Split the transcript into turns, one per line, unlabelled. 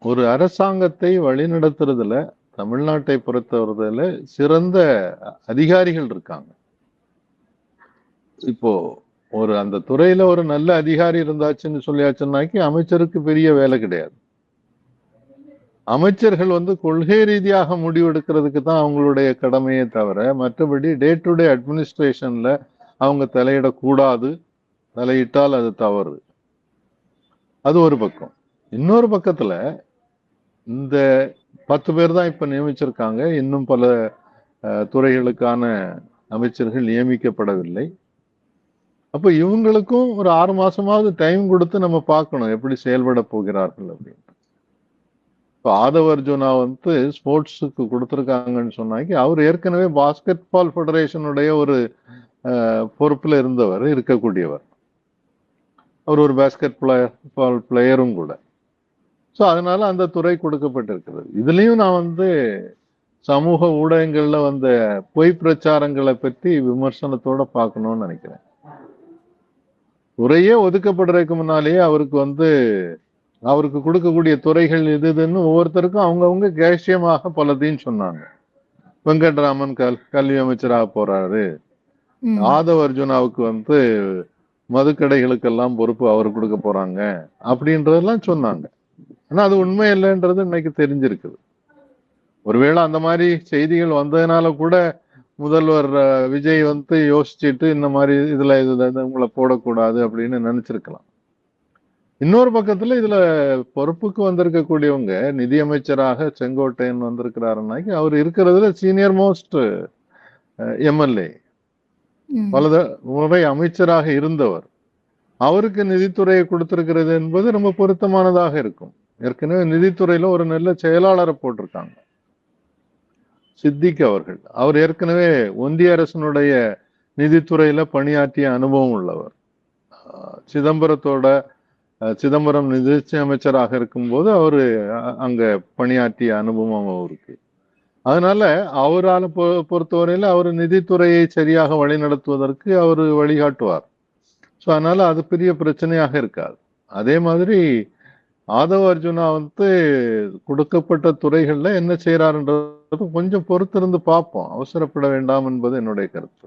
ஒரு அரசாங்கத்தை வழிநடத்துறதுல தமிழ்நாட்டை பொறுத்தவரையில சிறந்த அதிகாரிகள் இருக்காங்க. இப்போ அந்த துறையில ஒரு நல்ல அதிகாரி இருந்தாச்சுன்னு சொல்லியாச்சுன்னாக்கி அமைச்சருக்கு பெரிய வேலை கிடையாது. அமைச்சர்கள் கொள்கை ரீதியாக முடிவெடுக்கிறதுக்கு தான் அவங்களுடைய கடமையே தவிர, மற்றபடி டே டு டே அட்மினிஸ்ட்ரேஷன்ல அவங்க தலையிடக்கூடாது. தலையிட்டால் அது தவறு. அது ஒரு பக்கம். இன்னொரு பக்கத்துல இந்த 10 பேர் தான் இப்ப நியமிச்சிருக்காங்க. இன்னும் பல துறைகளுக்கான அமைச்சர்கள் நியமிக்கப்படவில்லை. அப்ப இவங்களுக்கும் ஒரு 6 மாசமாவது டைம் கொடுத்து நம்ம பார்க்கணும் எப்படி செயல்பட போகிறார்கள் அப்படின்னு. இப்போ ஆதவ் அர்ஜுனா ஸ்போர்ட்ஸுக்கு கொடுத்துருக்காங்கன்னு சொன்னாக்கி அவர் ஏற்கனவே பாஸ்கெட் பால் ஃபெடரேஷனுடைய ஒரு பொறுப்புல இருக்கக்கூடியவர். அவர் ஒரு பாஸ்கெட் பால் பிளேயரும் கூட. ஸோ அதனால அந்த துறை கொடுக்கப்பட்டிருக்கிறது. இதுலயும் நான் சமூக ஊடகங்கள்ல வந்த பொய் பிரச்சாரங்களை பற்றி விமர்சனத்தோட பார்க்கணும்னு நினைக்கிறேன். துறையே ஒதுக்கப்படுறதுக்கு முன்னாலேயே அவருக்கு கொடுக்கக்கூடிய துறைகள் இதுன்னு ஒவ்வொருத்தருக்கும் அவங்கவுங்க கேஷியமாக பலதையும் சொன்னாங்க. வெங்கட்ராமன் கல்வி அமைச்சராக போறாரு. ஆதவ் அர்ஜுனாவுக்கு மதுக்கடைகளுக்கெல்லாம் பொறுப்பு அவர் கொடுக்க போறாங்க அப்படின்றதெல்லாம் சொன்னாங்க. ஆனா அது உண்மை இல்லைன்றது இன்னைக்கு தெரிஞ்சிருக்குது. ஒருவேளை அந்த மாதிரி செய்திகள் வந்ததுனால கூட முதல்வர் விஜய் யோசிச்சுட்டு இந்த மாதிரி இதுல உங்களை போடக்கூடாது அப்படின்னு நினைச்சிருக்கலாம். இன்னொரு பக்கத்துல இதுல பொறுப்புக்கு வந்திருக்கக்கூடியவங்க நிதியமைச்சராக செங்கோட்டையன் வந்திருக்கிறாருன்னாக்கி அவர் இருக்கிறதுல சீனியர் மோஸ்ட் எம்எல்ஏ, பல முறை அமைச்சராக இருந்தவர். அவருக்கு நிதித்துறையை கொடுத்திருக்கிறது என்பது ரொம்ப பொருத்தமானதாக இருக்கும். ஏற்கனவே நிதித்துறையில ஒரு நல்ல செயலாளரை போட்டிருக்காங்க, சித்திக் அவர்கள். அவர் ஏற்கனவே ஒன்றிய அரசினுடைய நிதித்துறையில பணியாற்றிய அனுபவம் உள்ளவர். சிதம்பரம் நிதி அமைச்சராக இருக்கும்போது அவரு அங்க பணியாற்றிய அனுபவம் அவருக்கு. அதனால அவரால் பொறுத்தவரையில அவர் நிதித்துறையை சரியாக வழிநடத்துவதற்கு அவர் வழிகாட்டுவார். ஸோ அதனால அது பெரிய பிரச்சனையாக இருக்காது. அதே மாதிரி ஆதவ் அர்ஜுனா கொடுக்கப்பட்ட துறைகள்ல என்ன செய்யறாருன்றது கொஞ்சம் பொறுத்திருந்து பார்ப்போம். அவசரப்பட வேண்டாம் என்பது என்னுடைய கருத்து.